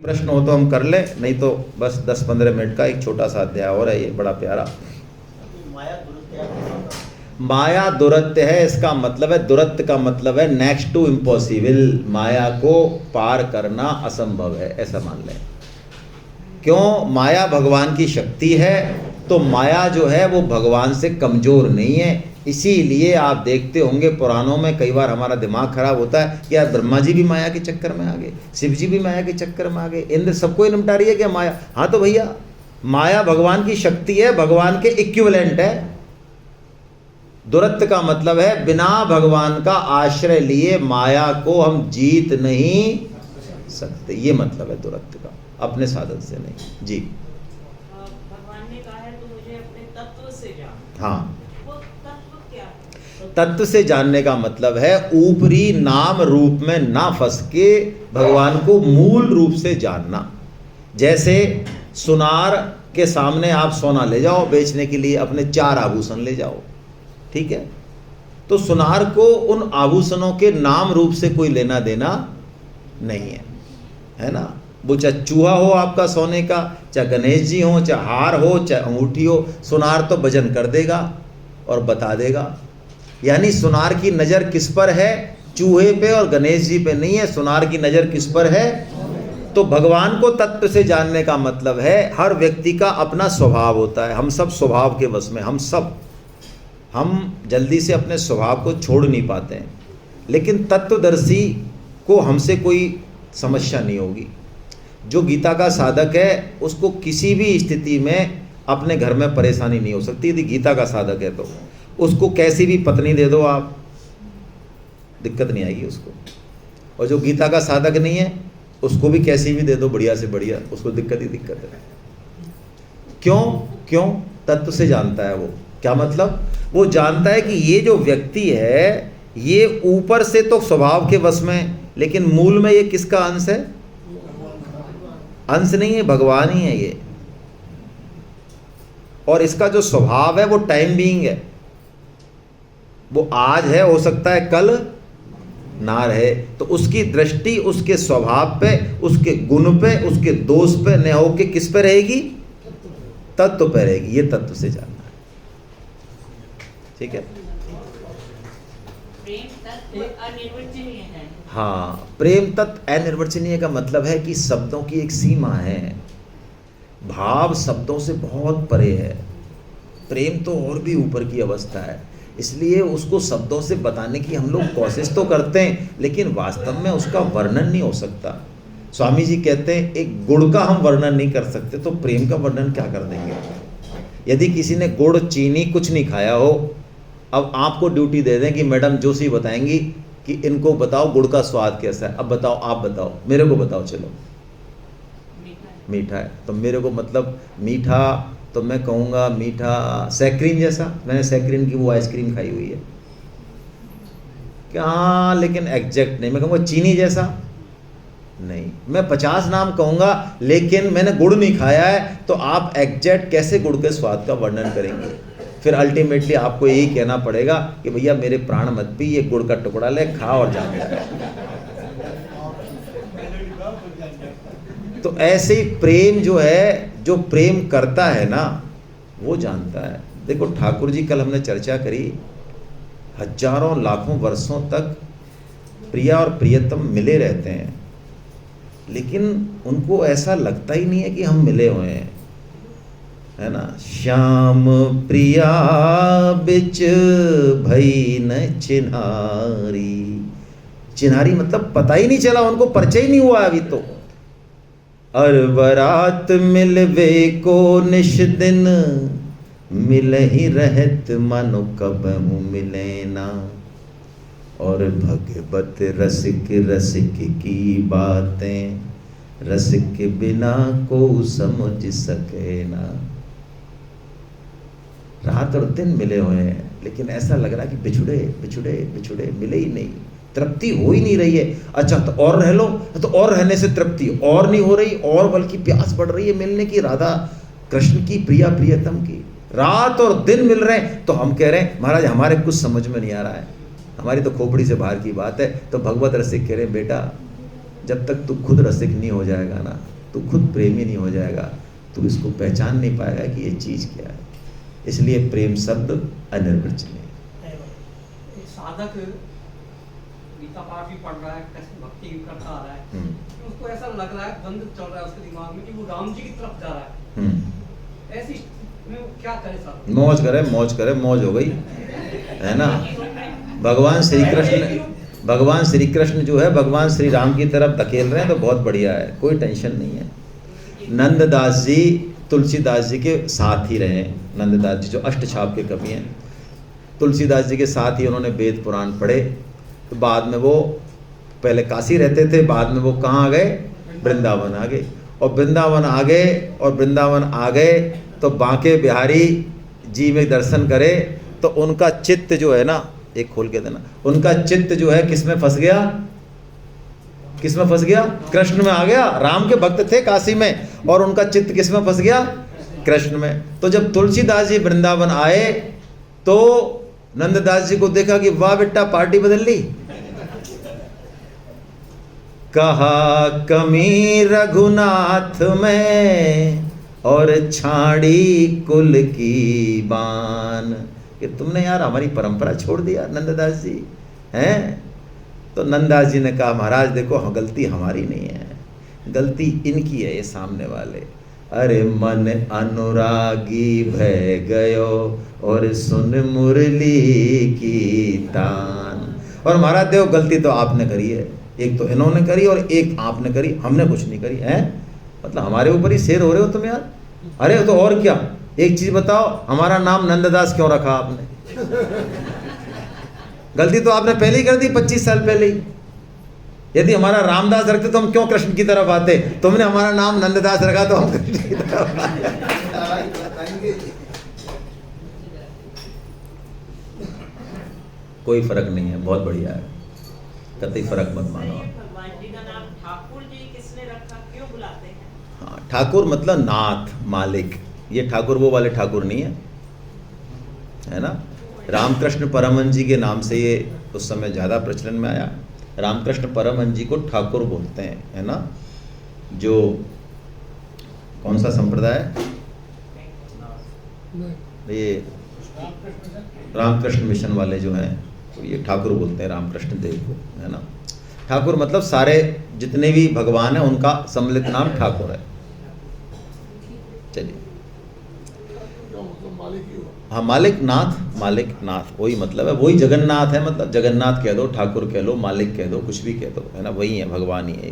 प्रश्न हो तो हम कर ले, नहीं तो बस 10-15 मिनट का एक छोटा सा अध्याय और है, ये बड़ा प्यारा। माया दुरत्य है, इसका मतलब है, दुरत्य का मतलब है नेक्स्ट टू इम्पॉसिबल, माया को पार करना असंभव है, ऐसा मान लें। क्यों? माया भगवान की शक्ति है, तो माया जो है वो भगवान से कमजोर नहीं है। इसीलिए आप देखते होंगे पुराणों में कई बार हमारा दिमाग खराब होता है कि यार ब्रह्मा जी भी माया के चक्कर में आ गए, शिव जी भी माया के चक्कर में आ गए, इंद्र सबको ही निपटा रही है क्या माया? हाँ तो भैया, माया भगवान की शक्ति है, भगवान के इक्विवेलेंट है। दुरत्य का मतलब है बिना भगवान का आश्रय लिए माया को हम जीत नहीं सकते, ये मतलब है दुरत्य का, अपने साधन से नहीं। जी भगवान ने कहा है तो मुझे अपने तत्व से जान। हाँ, वो तत्व क्या है? तत्व से जानने का मतलब है ऊपरी नाम रूप में ना फंस के भगवान को मूल रूप से जानना। जैसे सुनार के सामने आप सोना ले जाओ बेचने के लिए, अपने 4 आभूषण ले जाओ, ठीक है, तो सुनार को उन आभूषणों के नाम रूप से कोई लेना देना नहीं है ना। वो चाहे चूहा हो आपका सोने का, चाहे गणेश जी हो, चाहे हार हो, चाहे अंगूठी हो, सुनार तो वजन कर देगा और बता देगा। यानी सुनार की नज़र किस पर है? चूहे पे और गणेश जी पे नहीं है, सुनार की नज़र किस पर है? तो भगवान को तत्व से जानने का मतलब है हर व्यक्ति का अपना स्वभाव होता है, हम सब स्वभाव के वश में, हम जल्दी से अपने स्वभाव को छोड़ नहीं पाते हैं, लेकिन तत्वदर्शी को हमसे कोई समस्या नहीं होगी। जो गीता का साधक है उसको किसी भी स्थिति में अपने घर में परेशानी नहीं हो सकती। यदि गीता का साधक है तो उसको कैसी भी पत्नी दे दो आप, दिक्कत नहीं आएगी उसको। और जो गीता का साधक नहीं है उसको भी कैसी भी दे दो, बढ़िया से बढ़िया, उसको दिक्कत ही दिक्कत है। क्यों? तत्व से जानता है वो। क्या मतलब? वो जानता है कि ये जो व्यक्ति है ये ऊपर से तो स्वभाव के वश में, लेकिन मूल में ये किसका अंश है? अंश नहीं है, भगवान ही है ये। और इसका जो स्वभाव है वो टाइम बीइंग है, वो आज है, हो सकता है कल ना रहे। तो उसकी दृष्टि उसके स्वभाव पे, उसके गुण पे, उसके दोष पे न होके किस पे रहेगी? तत्व पे रहेगी। ये तत्व से जानना है, ठीक है। प्रेम तत्व अनिर्वचनीय है। हाँ, प्रेम तत्व अनिर्वचनीय का मतलब है कि शब्दों की एक सीमा है, भाव शब्दों से बहुत परे है। प्रेम तो और भी ऊपर की अवस्था है, इसलिए उसको शब्दों से बताने की हम लोग कोशिश तो करते हैं, लेकिन वास्तव में उसका वर्णन नहीं हो सकता। स्वामी जी कहते हैं एक गुड़ का हम वर्णन नहीं कर सकते, तो प्रेम का वर्णन क्या कर देंगे? यदि किसी ने गुड़, चीनी कुछ नहीं खाया हो, अब आपको ड्यूटी दे दें कि मैडम जोशी बताएंगी कि इनको बताओ गुड़ का स्वाद कैसा है, अब बताओ, आप बताओ, मेरे को बताओ, चलो मीठा है। तो मेरे को मतलब मीठा, तो मैं कहूँगा मीठा सैक्रीन जैसा। मैंने सैक्रीन की वो आइसक्रीम खाई हुई है क्या, लेकिन एग्जैक्ट नहीं। मैं कहूँगा चीनी जैसा नहीं, मैं 50 नाम कहूँगा, लेकिन मैंने गुड़ नहीं खाया है, तो आप एग्जैक्ट कैसे गुड़ के स्वाद का वर्णन करेंगे? फिर अल्टीमेटली आपको यही कहना पड़ेगा कि भैया मेरे प्राण मत पी, ये गुड़ का टुकड़ा ले, खा और जा। तो ऐसे ही प्रेम जो है, जो प्रेम करता है ना, वो जानता है। देखो ठाकुर जी, कल हमने चर्चा करी, हजारों लाखों वर्षों तक प्रिया और प्रियतम मिले रहते हैं, लेकिन उनको ऐसा लगता ही नहीं है कि हम मिले हुए हैं, है ना। श्याम प्रिया बिच भई न चिन्हारी, चिन्हारी मतलब पता ही नहीं चला, उनको परिचय ही नहीं हुआ अभी तो। अरबरात मिलवे को निश दिन, मिले ही रहत मानो कबहू मिले ना। और भगवत रसिक रसिक की बातें, रसिक के बिना को समझ सके ना। रात और दिन मिले हुए हैं, लेकिन ऐसा लग रहा है कि बिछुड़े बिछुड़े बिछुड़े, मिले ही नहीं, तृप्ति हो ही नहीं रही है। अच्छा तो और रह लो, तो और रहने से तृप्ति और नहीं हो रही, और बल्कि प्यास बढ़ रही है मिलने की, राधा कृष्ण की, प्रिया प्रियतम की। रात और दिन मिल रहे हैं, तो हम कह रहे हैं महाराज हमारे कुछ समझ में नहीं आ रहा है, हमारी तो खोपड़ी से बाहर की बात है। तो भगवत रसिक कह रहे हैं बेटा जब तक तू खुद रसिक नहीं हो जाएगा ना, तू खुद प्रेमी नहीं हो जाएगा, तू इसको पहचान नहीं पाएगा कि ये चीज़ क्या है। इसलिए प्रेम शब्द अनिर्वचनीय है। साधक गीता पाठ भी पढ़ रहा है, कृष्ण भक्ति भी करता आ रहा है, तो उसको ऐसा लग रहा है, द्वंद्व चल रहा है उसके दिमाग में कि वो राम जी की तरफ जा रहा है। ऐसी में वो क्या करे साधक? मौज करे, मौज करे, मौज हो गई है ना। भगवान श्री कृष्ण जो है भगवान श्री राम की तरफ धकेल रहे हैं, तो बहुत बढ़िया है, कोई टेंशन नहीं है। नंददास जी तुलसीदास जी के साथ ही रहे। नंददास जी जो अष्टछाप के कवि हैं, तुलसीदास जी के साथ ही उन्होंने वेद पुराण पढ़े। तो बाद में वो पहले काशी रहते थे, बाद में वो कहाँ आ गए? वृंदावन आ गए। और वृंदावन आ गए और वृंदावन आ गए तो बांके बिहारी जी में दर्शन करे तो उनका चित्त जो है ना, एक खोल के देना, उनका चित्त जो है किस में फंस गया? किस में फंस गया? कृष्ण में आ गया। राम के भक्त थे काशी में और उनका चित्त किस में फंस गया? कृष्ण में। तो जब तुलसीदास जी वृंदावन आए तो नंददास जी को देखा कि वाह बेटा पार्टी बदल ली। कहा कमी रघुनाथ में और छाड़ी कुल की बान, कि तुमने यार हमारी परंपरा छोड़ दिया नंददास जी हैं। तो नंददास जी ने कहा महाराज देखो, गलती हमारी नहीं है, गलती इनकी है, ये सामने वाले। अरे मन अनुरागी भय गयो और सुन मुरली की तान। और महाराज देखो गलती तो आपने करी है, एक तो इन्होंने करी और एक आपने करी, हमने कुछ नहीं करी है। मतलब हमारे ऊपर ही शेर हो रहे हो तुम यार। अरे तो और क्या, एक चीज बताओ, हमारा नाम नंददास क्यों रखा आपने? गलती तो आपने पहले ही कर दी, 25 साल पहले ही। यदि हमारा रामदास रखते तो हम क्यों कृष्ण की तरफ आते? तुमने हमारा नाम नंददास रखा तो हम कृष्ण की तरफ आते। कोई फर्क नहीं है, बहुत बढ़िया है, कतई फर्क मत मानो। भगवान जी का नाम ठाकुर जी किसने रखा, क्यों बुलाते हैं? हाँ, ठाकुर मतलब नाथ, मालिक। ये ठाकुर वो वाले ठाकुर नहीं है ना। रामकृष्ण परमहंस जी के नाम से ये उस समय ज़्यादा प्रचलन में आया। रामकृष्ण परमहंस जी को ठाकुर बोलते हैं, है ना। जो कौन सा संप्रदाय है ये? रामकृष्ण मिशन वाले जो हैं तो ये ठाकुर बोलते हैं रामकृष्ण देव को, है ना। ठाकुर मतलब सारे जितने भी भगवान हैं उनका सम्मिलित नाम ठाकुर है। चलिए, हाँ, मालिक नाथ, मालिक नाथ वही मतलब है, वही जगन्नाथ है। मतलब जगन्नाथ कह दो, ठाकुर कह लो, मालिक कह दो, कुछ भी कह दो, है ना, वही है, भगवान ही है।